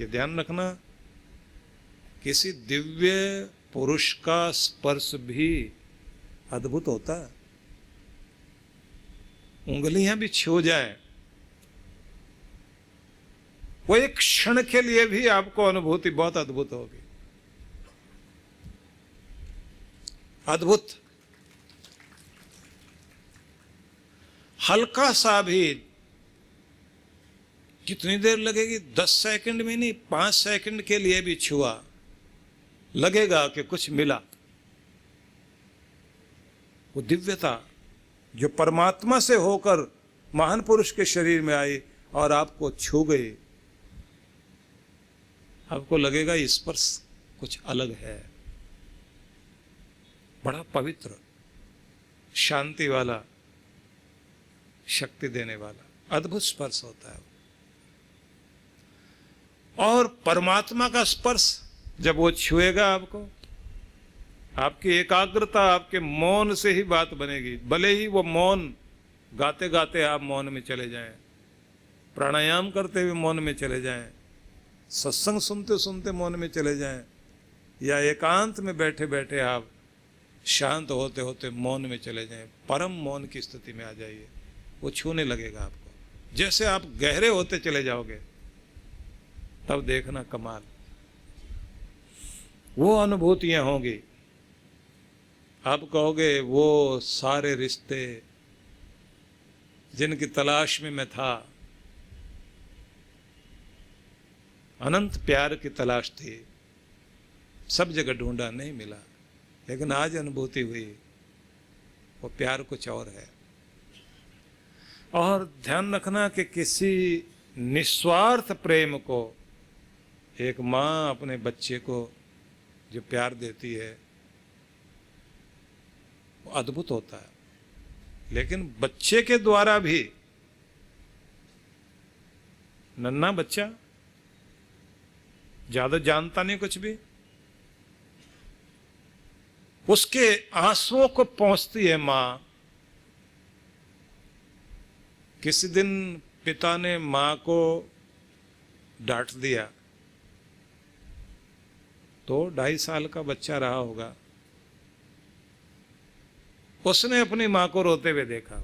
ये ध्यान रखना, किसी दिव्य पुरुष का स्पर्श भी अद्भुत होता है। उंगलियां भी छू जाए, वो एक क्षण के लिए भी आपको अनुभूति बहुत अद्भुत होगी, अद्भुत। हल्का सा भी, कितनी देर लगेगी, 10 सेकंड में नहीं, 5 सेकंड के लिए भी छुआ, लगेगा कि कुछ मिला। वो दिव्यता जो परमात्मा से होकर महान पुरुष के शरीर में आई और आपको छू गई, आपको लगेगा स्पर्श कुछ अलग है, बड़ा पवित्र, शांति वाला, शक्ति देने वाला, अद्भुत स्पर्श होता है। और परमात्मा का स्पर्श जब वो छुएगा आपको, आपकी एकाग्रता, आपके मौन से ही बात बनेगी। भले ही वो मौन, गाते गाते आप मौन में चले जाएं, प्राणायाम करते हुए मौन में चले जाएं, सत्संग सुनते सुनते मौन में चले जाएं, या एकांत में बैठे बैठे आप शांत होते होते मौन में चले जाएं, परम मौन की स्थिति में आ जाइए, वो छूने लगेगा आपको। जैसे आप गहरे होते चले जाओगे, तब देखना कमाल, वो अनुभूतियां होंगी। आप कहोगे वो सारे रिश्ते जिनकी तलाश में मैं था, अनंत प्यार की तलाश थी, सब जगह ढूंढा, नहीं मिला, लेकिन आज अनुभूति हुई, वो प्यार कुछ और है। और ध्यान रखना कि किसी निस्वार्थ प्रेम को, एक माँ अपने बच्चे को जो प्यार देती है, वो अद्भुत होता है। लेकिन बच्चे के द्वारा भी, नन्हा बच्चा ज्यादा जानता नहीं कुछ भी, उसके आंसुओं को पहुंचती है मां। किसी दिन पिता ने मां को डांट दिया, तो 2.5 साल का बच्चा रहा होगा, उसने अपनी मां को रोते हुए देखा।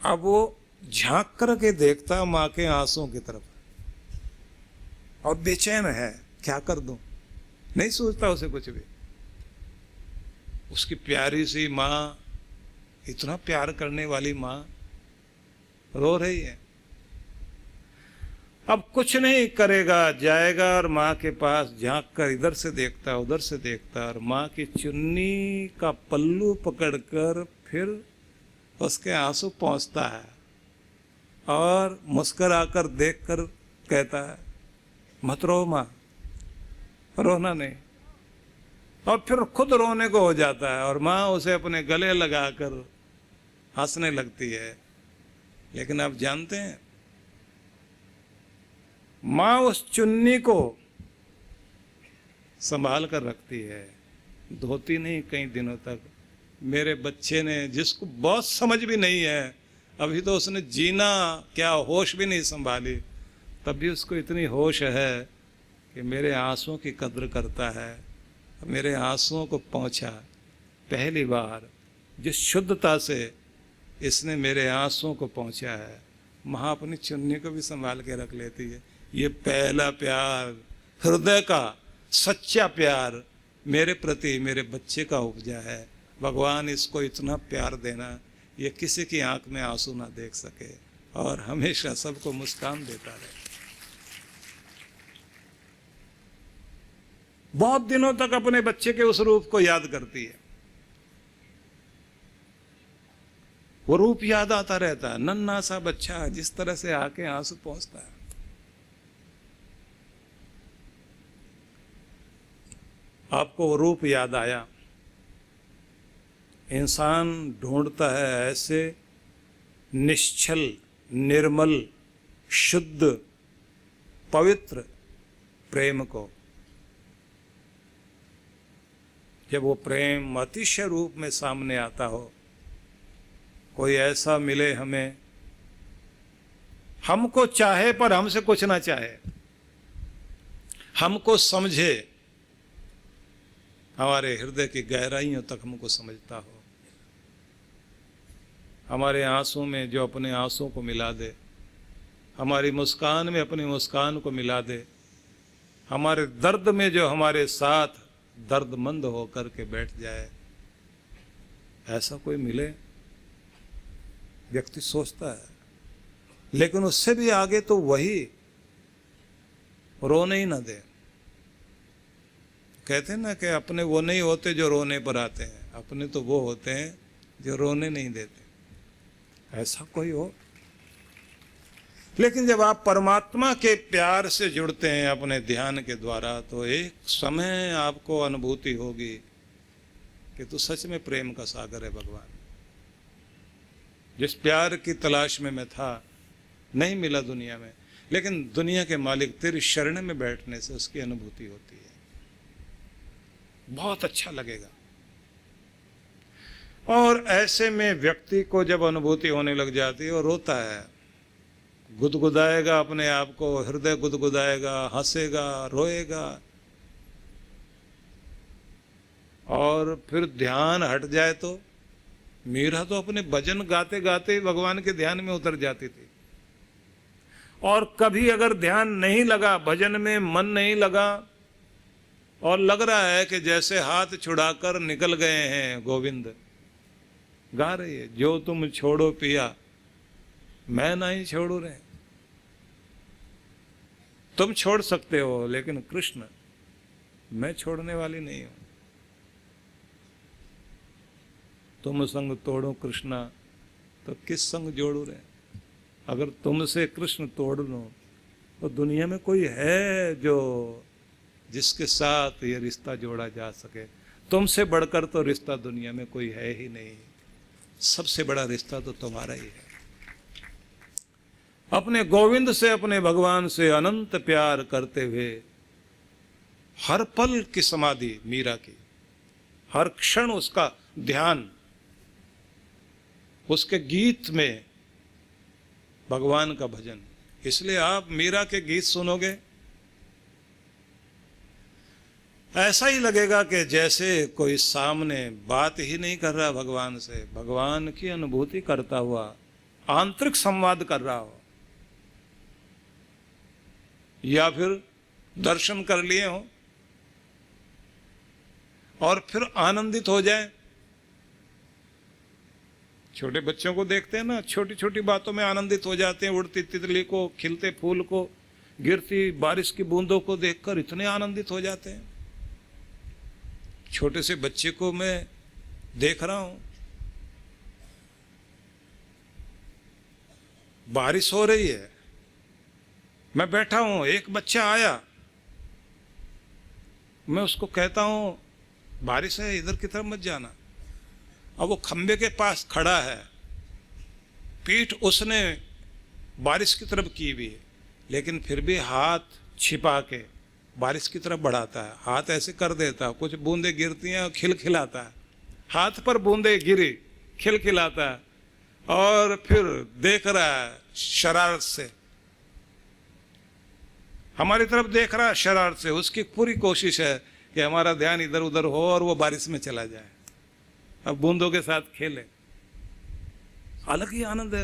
अब वो झांक करके देखता मां के आंसुओं की तरफ, और बेचैन है, क्या कर दूं, नहीं सोचता उसे कुछ भी। उसकी प्यारी सी मां, इतना प्यार करने वाली मां रो रही है। अब कुछ नहीं करेगा, जाएगा और माँ के पास झांक कर इधर से देखता उधर से देखता, और माँ की चुन्नी का पल्लू पकड़कर फिर उसके आंसू पहुंचता है, और मुस्कुराकर देखकर कहता है, मत रो माँ, रोना नहीं। और फिर खुद रोने को हो जाता है, और माँ उसे अपने गले लगाकर हंसने लगती है। लेकिन आप जानते हैं, माँ उस चुन्नी को संभाल कर रखती है, धोती नहीं कई दिनों तक। मेरे बच्चे ने, जिसको बहुत समझ भी नहीं है, अभी तो उसने जीना क्या, होश भी नहीं संभाली, तब भी उसको इतनी होश है कि मेरे आंसुओं की कद्र करता है। मेरे आंसुओं को पहुंचा, पहली बार जिस शुद्धता से इसने मेरे आंसुओं को पहुंचा है, माँ अपनी चुन्नी को भी संभाल के रख लेती है। ये पहला प्यार, हृदय का सच्चा प्यार मेरे प्रति मेरे बच्चे का उपजा है। भगवान इसको इतना प्यार देना, ये किसी की आंख में आंसू ना देख सके, और हमेशा सबको मुस्कान देता रहे। बहुत दिनों तक अपने बच्चे के उस रूप को याद करती है, वो रूप याद आता रहता है, नन्हा सा बच्चा जिस तरह से आके आंसू पहुंचता है। आपको वो रूप याद आया। इंसान ढूंढता है ऐसे निश्चल, निर्मल, शुद्ध, पवित्र प्रेम को। जब वो प्रेम अतिशय रूप में सामने आता हो, कोई ऐसा मिले हमें हमको चाहे पर हमसे कुछ ना चाहे, हमको समझे, हमारे हृदय की गहराइयों तक हमको समझता हो, हमारे आंसू में जो अपने आंसुओं को मिला दे, हमारी मुस्कान में अपनी मुस्कान को मिला दे, हमारे दर्द में जो हमारे साथ दर्दमंद होकर के बैठ जाए, ऐसा कोई मिले? व्यक्ति सोचता है, लेकिन उससे भी आगे तो वही रोने ही ना दे। कहते हैं ना कि अपने वो नहीं होते जो रोने पर आते हैं, अपने तो वो होते हैं जो रोने नहीं देते। ऐसा कोई हो? लेकिन जब आप परमात्मा के प्यार से जुड़ते हैं अपने ध्यान के द्वारा, तो एक समय आपको अनुभूति होगी कि तो सच में प्रेम का सागर है भगवान। जिस प्यार की तलाश में मैं था, नहीं मिला दुनिया में, लेकिन दुनिया के मालिक तेरी शरण में बैठने से उसकी अनुभूति होती है, बहुत अच्छा लगेगा। और ऐसे में व्यक्ति को जब अनुभूति होने लग जाती है, वो रोता है, गुदगुदाएगा अपने आप को, हृदय गुदगुदाएगा, हंसेगा, रोएगा, और फिर ध्यान हट जाए तो मीरा तो अपने भजन गाते गाते भगवान के ध्यान में उतर जाती थी। और कभी अगर ध्यान नहीं लगा, भजन में मन नहीं लगा, और लग रहा है कि जैसे हाथ छुड़ाकर निकल गए हैं गोविंद, गा रही है, जो तुम छोड़ो पिया मैं नहीं छोड़ू रे। तुम छोड़ सकते हो, लेकिन कृष्ण मैं छोड़ने वाली नहीं हूं। तुम संग तोड़ो कृष्णा तो किस संग जोड़ू रे। अगर तुमसे कृष्ण तोड़ लो तो दुनिया में कोई है जो जिसके साथ ये रिश्ता जोड़ा जा सके? तुमसे बढ़कर तो रिश्ता दुनिया में कोई है ही नहीं। सबसे बड़ा रिश्ता तो तुम्हारा ही है। अपने गोविंद से, अपने भगवान से अनंत प्यार करते हुए हर पल की समाधि मीरा की, हर क्षण उसका ध्यान, उसके गीत में भगवान का भजन। इसलिए आप मीरा के गीत सुनोगे, ऐसा ही लगेगा कि जैसे कोई सामने बात ही नहीं कर रहा भगवान से, भगवान की अनुभूति करता हुआ आंतरिक संवाद कर रहा हो, या फिर दर्शन कर लिए हो और फिर आनंदित हो जाए। छोटे बच्चों को देखते हैं ना, छोटी छोटी बातों में आनंदित हो जाते हैं। उड़ती तितली को, खिलते फूल को, गिरती बारिश की बूंदों को देखकर इतने आनंदित हो जाते हैं। छोटे से बच्चे को मैं देख रहा हूं, बारिश हो रही है, मैं बैठा हूं, एक बच्चा आया, मैं उसको कहता हूं बारिश है इधर की तरफ मत जाना। अब वो खंबे के पास खड़ा है, पीठ उसने बारिश की तरफ की हुई है, लेकिन फिर भी हाथ छिपा के बारिश की तरफ बढ़ाता है, हाथ ऐसे कर देता है, कुछ बूंदे गिरती हैं और खिलखिलाता है, हाथ पर बूंदे गिरी, खिलखिलाता है, और फिर देख रहा है शरारत से, हमारी तरफ देख रहा है शरारत से। उसकी पूरी कोशिश है कि हमारा ध्यान इधर उधर हो और वो बारिश में चला जाए, अब बूंदों के साथ खेले। अलग ही आनंद है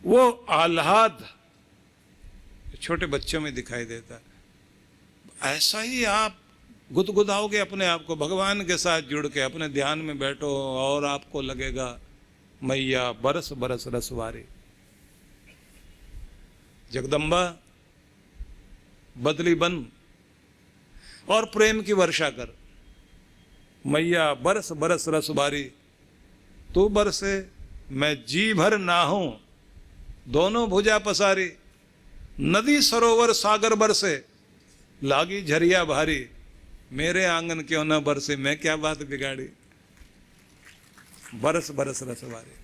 वो आह्लाद छोटे बच्चों में दिखाई देता है। ऐसा ही आप गुदगुदाओगे अपने आप को, भगवान के साथ जुड़ के अपने ध्यान में बैठो और आपको लगेगा मैया बरस बरस रसवारी, जगदम्बा बदली बन और प्रेम की वर्षा कर। मैया बरस बरस रसवारी, तू बरसे मैं जी भर नाहूं, दोनों भुजा पसारी, नदी सरोवर सागर बरसे, लागी झरिया भारी, मेरे आंगन क्यों न बरसे, मैं क्या बात बिगाड़ी। बरस बरस रसवारी।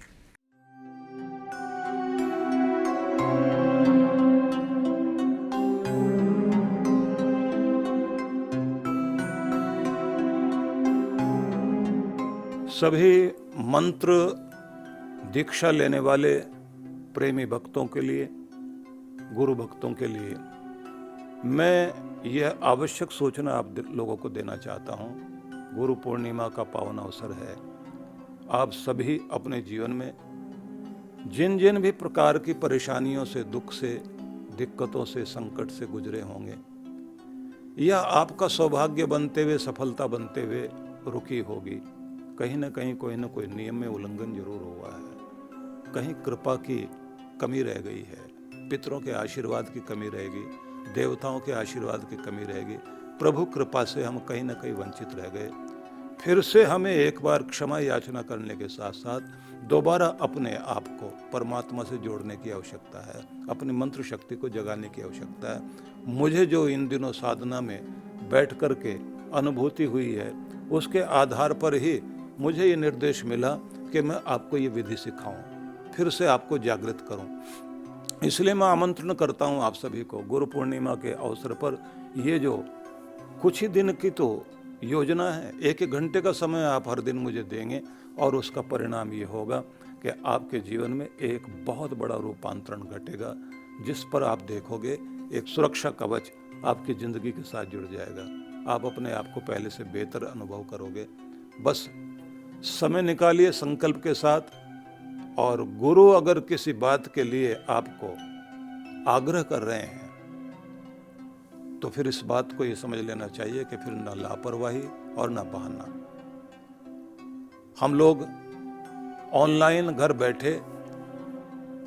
सभी मंत्र दीक्षा लेने वाले प्रेमी भक्तों के लिए, गुरु भक्तों के लिए मैं यह आवश्यक सूचना आप लोगों को देना चाहता हूँ। गुरु पूर्णिमा का पावन अवसर है। आप सभी अपने जीवन में जिन जिन भी प्रकार की परेशानियों से, दुख से, दिक्कतों से, संकट से गुजरे होंगे, या आपका सौभाग्य बनते हुए, सफलता बनते हुए रुकी होगी, कहीं ना कहीं कोई ना कोई नियम में उल्लंघन जरूर हुआ है, कहीं कृपा की कमी रह गई है, पितरों के आशीर्वाद की कमी रहेगी, देवताओं के आशीर्वाद की कमी रहेगी, प्रभु कृपा से हम कहीं ना कहीं वंचित रह गए। फिर से हमें एक बार क्षमा याचना करने के साथ साथ दोबारा अपने आप को परमात्मा से जोड़ने की आवश्यकता है, अपनी मंत्र शक्ति को जगाने की आवश्यकता है। मुझे जो इन दिनों साधना में बैठ कर के अनुभूति हुई है, उसके आधार पर ही मुझे ये निर्देश मिला कि मैं आपको ये विधि सिखाऊं, फिर से आपको जागृत करूं। इसलिए मैं आमंत्रण करता हूं आप सभी को, गुरु पूर्णिमा के अवसर पर ये जो कुछ ही दिन की तो योजना है, 1-1 घंटे का समय आप हर दिन मुझे देंगे और उसका परिणाम ये होगा कि आपके जीवन में एक बहुत बड़ा रूपांतरण घटेगा, जिस पर आप देखोगे एक सुरक्षा कवच आपकी ज़िंदगी के साथ जुड़ जाएगा। आप अपने आप को पहले से बेहतर अनुभव करोगे। बस समय निकालिए संकल्प के साथ, और गुरु अगर किसी बात के लिए आपको आग्रह कर रहे हैं तो फिर इस बात को ये समझ लेना चाहिए कि फिर ना लापरवाही और ना बहाना। हम लोग ऑनलाइन घर बैठे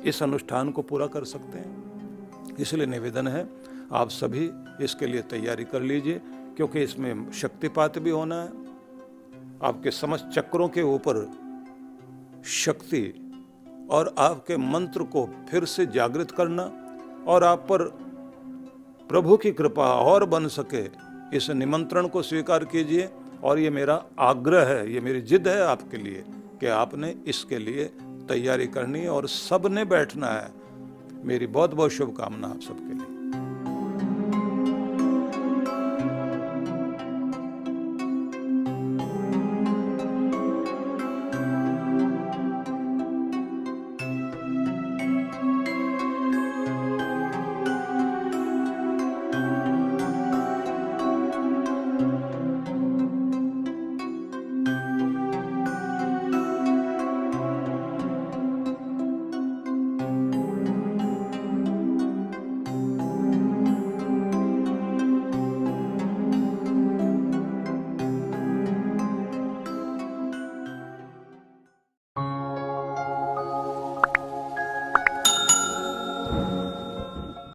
इस अनुष्ठान को पूरा कर सकते हैं, इसलिए निवेदन है आप सभी इसके लिए तैयारी कर लीजिए, क्योंकि इसमें शक्तिपात भी होना है। आपके समस्त चक्रों के ऊपर शक्ति और आपके मंत्र को फिर से जागृत करना, और आप पर प्रभु की कृपा और बन सके, इस निमंत्रण को स्वीकार कीजिए। और ये मेरा आग्रह है, ये मेरी जिद है आपके लिए कि आपने इसके लिए तैयारी करनी है और सबने बैठना है। मेरी बहुत बहुत शुभकामना आप सबके लिए।